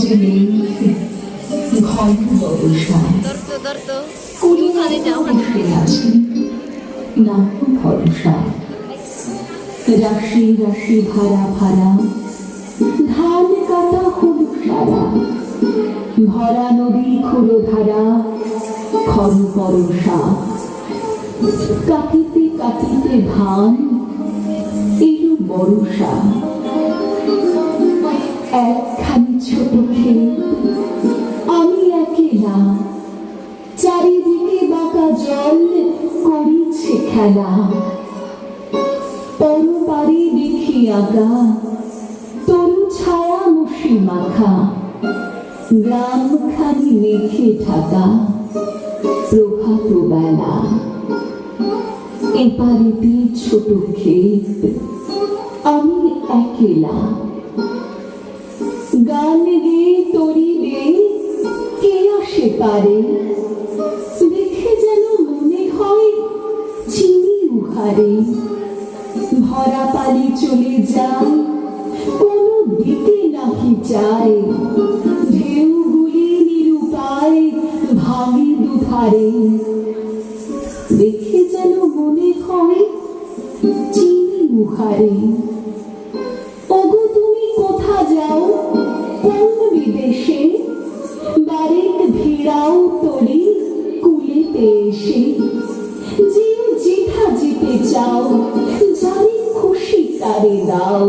যে নেই ঘন বর্ষা আছে না ভরসা। রাশি রাশি ভাড়া ভাড়া ধান কাটা হলুদ সারা, ভরা নদী খুলো ধারা খর বরষা। কাটিতে কাটিতে ধান এলো বরষা। একখানি ছোট ক্ষেত আমি একেলা, চারিদিকে বাঁকা জল করিছে খেলা। পরপারে দেখি আঁকা তরু ছায়া মুশি মাখা, গ্রামখানি মেঘে ঢাকা প্রভাত বেলা। এপারেতে ছোট ক্ষেত আমি একেলা, গান গেয়ে তরি রে কে আসে পারে। দেখে যেন মনে হয় চিনি উহারে। ভরা পালি চলে যায় কোনো দিকে নাকি যায়, ঢেউগুলি নিরুপায় ভাঙে দুধারে। দেখে যেন মনে হয় চিনি উহারে। ওগো তুমি কোথা যাও কোন বিদেশে, বারেক ভিড়াও তরি কুলেতে এসে। যেও যেথা যেতে চাও যারে খুশি তারে দাও,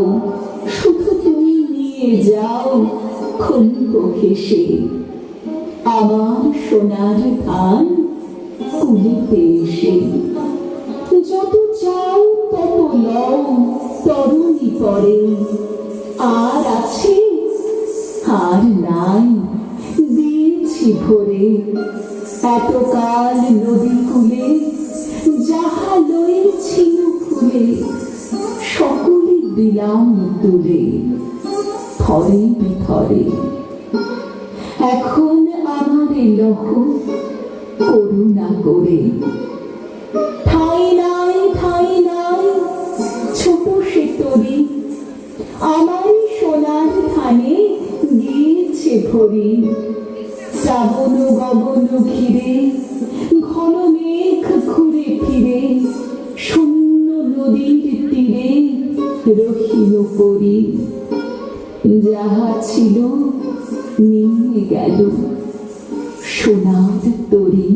শুধু তুমি নিয়ে যাও খন্ড ঘেসে। আমার সোনার ধান কুলেতে এসে। যত চাও তত লও তরুণী পরে, আর আছে আর নাই দিয়েছি ভরে। এতকাল নদী কূলে যাহা লয়েছিল ফুলে, সকলে দিলাম তুলে থরে বিথরে। এখন আমার লহ করুণা করে। ঠাই নাই ঠাই নাই ছোট সে তরি, আমার সোনার ধানে গিয়েছে ভরি। শ্রাবণ গগন ঘিরে ঘন মেঘ ঘুরে ফিরে, শূন্য নদীর তীরে রহিল পরি। যাহা ছিল নিয়ে গেল সোনার তরি।